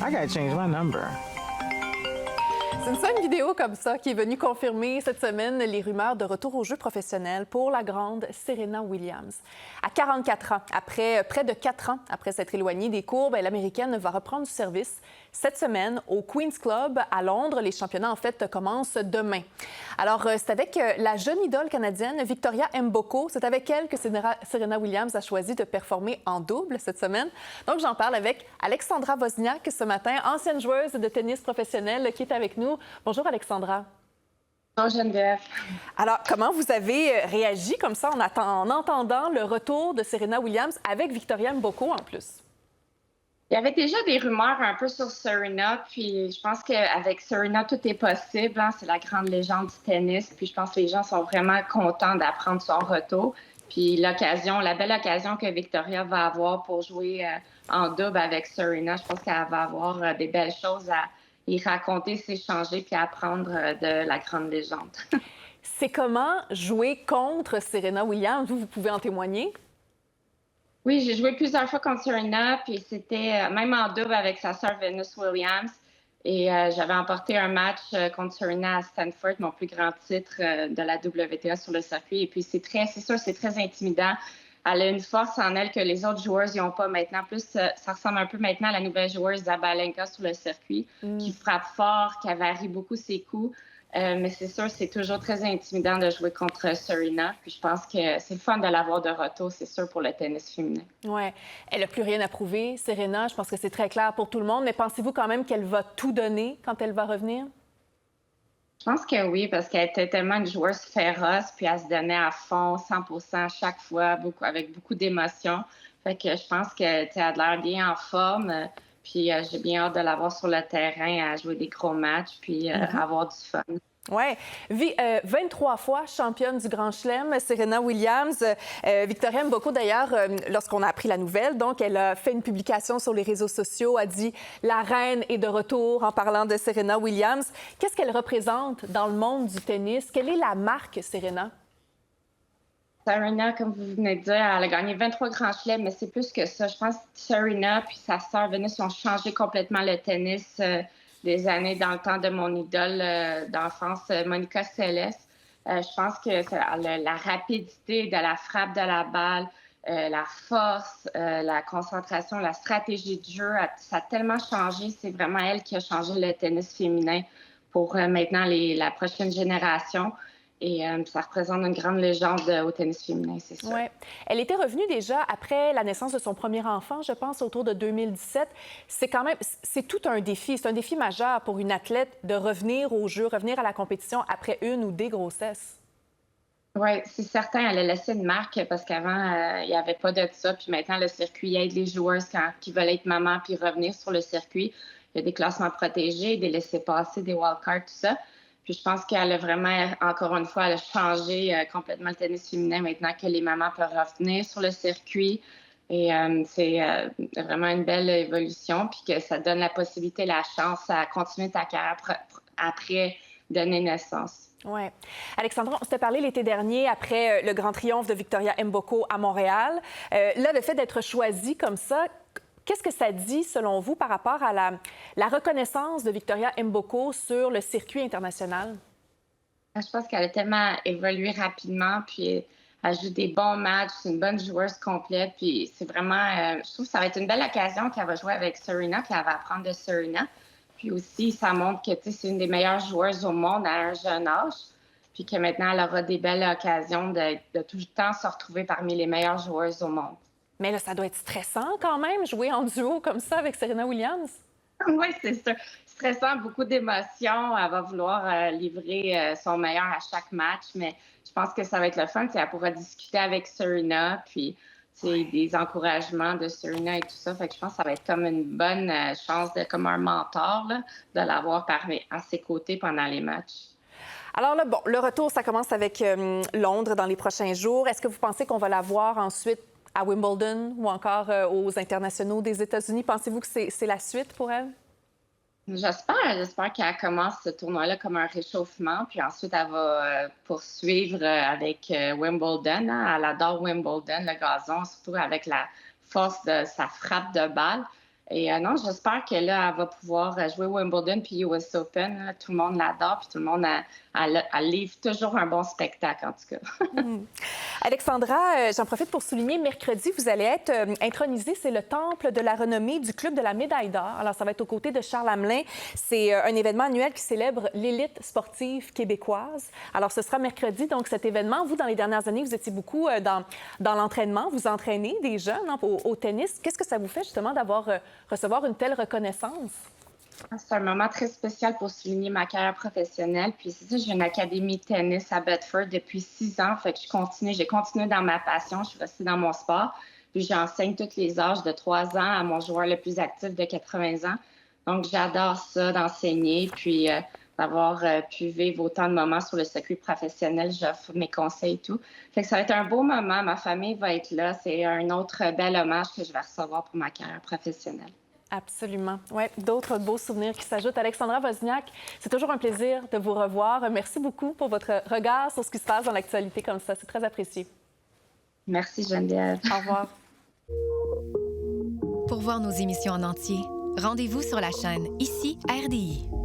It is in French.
I gotta change my number. C'est une seule vidéo comme ça qui est venue confirmer cette semaine les rumeurs de retour au jeu professionnel pour la grande Serena Williams. À 44 ans, après près de 4 ans après s'être éloignée des cours, l'Américaine va reprendre du service cette semaine au Queen's Club à Londres. Les championnats, en fait, commencent demain. Alors, c'est avec la jeune idole canadienne Victoria Mboko. C'est avec elle que Serena Williams a choisi de performer en double cette semaine. Donc, j'en parle avec Alexandra Wozniak ce matin, ancienne joueuse de tennis professionnelle qui est avec nous. Bonjour, Alexandra. Bonjour, Geneviève. Alors, comment vous avez réagi comme ça en entendant le retour de Serena Williams avec Victoria Mboko en plus? Il y avait déjà des rumeurs un peu sur Serena, puis je pense qu'avec Serena, tout est possible. Hein? C'est la grande légende du tennis, puis je pense que les gens sont vraiment contents d'apprendre son retour. Puis la belle occasion que Victoria va avoir pour jouer en double avec Serena, je pense qu'elle va avoir des belles choses à y raconter, s'échanger, puis apprendre de la grande légende. C'est comment jouer contre Serena Williams? Vous pouvez en témoigner? Oui, j'ai joué plusieurs fois contre Serena, puis c'était même en double avec sa sœur Venus Williams. Et j'avais emporté un match contre Serena à Stanford, mon plus grand titre de la WTA sur le circuit. Et puis c'est sûr, c'est très intimidant. Elle a une force en elle que les autres joueuses n'ont pas maintenant. Plus, ça ressemble un peu maintenant à la nouvelle joueuse Zabalenka sur le circuit, qui frappe fort, qui varie beaucoup ses coups. Mais c'est sûr, c'est toujours très intimidant de jouer contre Serena. Puis je pense que c'est le fun de l'avoir de retour, c'est sûr, pour le tennis féminin. Oui. Elle n'a plus rien à prouver, Serena. Je pense que c'est très clair pour tout le monde. Mais pensez-vous quand même qu'elle va tout donner quand elle va revenir? Je pense que oui, parce qu'elle était tellement une joueuse féroce, puis elle se donnait à fond, 100% à chaque fois, avec beaucoup d'émotion. Fait que je pense qu'elle a l'air bien en forme. Puis j'ai bien hâte de la voir sur le terrain à jouer des gros matchs, puis avoir du fun. Oui. 23 fois championne du Grand Chelem, Serena Williams. Victoria Mboko, d'ailleurs, lorsqu'on a appris la nouvelle, donc, elle a fait une publication sur les réseaux sociaux, a dit « La reine est de retour » en parlant de Serena Williams. Qu'est-ce qu'elle représente dans le monde du tennis? Quelle est la marque Serena? Serena, comme vous venez de dire, elle a gagné 23 grands chelems, mais c'est plus que ça. Je pense que Serena puis sa sœur Venus ont changé complètement le tennis des années dans le temps de mon idole d'enfance, Monica Seles. Je pense que la rapidité de la frappe de la balle, la force, la concentration, la stratégie de jeu, ça a tellement changé. C'est vraiment elle qui a changé le tennis féminin pour maintenant la prochaine génération. Et ça représente une grande légende au tennis féminin, c'est sûr. Oui. Elle était revenue déjà après la naissance de son premier enfant, je pense, autour de 2017. C'est tout un défi. C'est un défi majeur pour une athlète de revenir au jeu, revenir à la compétition après une ou des grossesses. Oui, c'est certain. Elle a laissé une marque parce qu'avant, il n'y avait pas de ça. Puis maintenant, le circuit aide les joueuses qui veulent être maman puis revenir sur le circuit. Il y a des classements protégés, des laissez-passer, des wildcards, tout ça. Puis je pense qu'elle a vraiment, encore une fois, elle a changé complètement le tennis féminin maintenant que les mamans peuvent revenir sur le circuit. Et c'est vraiment une belle évolution. Puis que ça donne la possibilité, la chance à continuer ta carrière après donner naissance. Oui. Alexandra, on s'était parlé l'été dernier après le grand triomphe de Victoria Mboko à Montréal. Là, le fait d'être choisie comme ça, qu'est-ce que ça dit, selon vous, par rapport à la reconnaissance de Victoria Mboko sur le circuit international? Je pense qu'elle a tellement évolué rapidement, puis elle joue des bons matchs, c'est une bonne joueuse complète, puis c'est vraiment, je trouve que ça va être une belle occasion qu'elle va jouer avec Serena, puis elle va apprendre de Serena. Puis aussi, ça montre que c'est une des meilleures joueuses au monde à un jeune âge, puis que maintenant, elle aura des belles occasions de tout le temps se retrouver parmi les meilleures joueuses au monde. Mais là, ça doit être stressant quand même, jouer en duo comme ça avec Serena Williams. Oui, c'est ça. Stressant, beaucoup d'émotions. Elle va vouloir livrer son meilleur à chaque match, mais je pense que ça va être le fun. Elle pourra discuter avec Serena, puis des encouragements de Serena et tout ça. Fait que je pense que ça va être comme une bonne chance, comme un mentor, là, de l'avoir à ses côtés pendant les matchs. Alors là, bon, le retour, ça commence avec Londres dans les prochains jours. Est-ce que vous pensez qu'on va la voir ensuite à Wimbledon ou encore aux internationaux des États-Unis? Pensez-vous que c'est la suite pour elle? J'espère qu'elle commence ce tournoi-là comme un réchauffement, puis ensuite elle va poursuivre avec Wimbledon. Hein. Elle adore Wimbledon, le gazon, surtout avec la force de sa frappe de balle. Et non, j'espère que là, elle va pouvoir jouer Wimbledon puis US Open. Là. Tout le monde l'adore, puis tout le monde elle livre toujours un bon spectacle, en tout cas. Alexandra, j'en profite pour souligner, mercredi, vous allez être intronisée. C'est le temple de la renommée du Club de la médaille d'or. Alors, ça va être aux côtés de Charles Hamelin. C'est un événement annuel qui célèbre l'élite sportive québécoise. Alors, ce sera mercredi, donc cet événement. Vous, dans les dernières années, vous étiez beaucoup dans l'entraînement. Vous entraînez des jeunes au tennis. Qu'est-ce que ça vous fait, justement, recevoir une telle reconnaissance? C'est un moment très spécial pour souligner ma carrière professionnelle. Puis c'est ça, j'ai une académie de tennis à Bedford depuis 6 ans. Fait que j'ai continué dans ma passion, je suis restée dans mon sport. Puis j'enseigne tous les âges de 3 ans à mon joueur le plus actif de 80 ans. Donc j'adore ça, d'enseigner, puis d'avoir pu vivre autant de moments sur le circuit professionnel. J'offre mes conseils et tout. Fait que ça va être un beau moment. Ma famille va être là. C'est un autre bel hommage que je vais recevoir pour ma carrière professionnelle. Absolument. Oui, d'autres beaux souvenirs qui s'ajoutent. Alexandra Wozniak, c'est toujours un plaisir de vous revoir. Merci beaucoup pour votre regard sur ce qui se passe dans l'actualité comme ça. C'est très apprécié. Merci, Geneviève. Au revoir. Pour voir nos émissions en entier, rendez-vous sur la chaîne ICI RDI.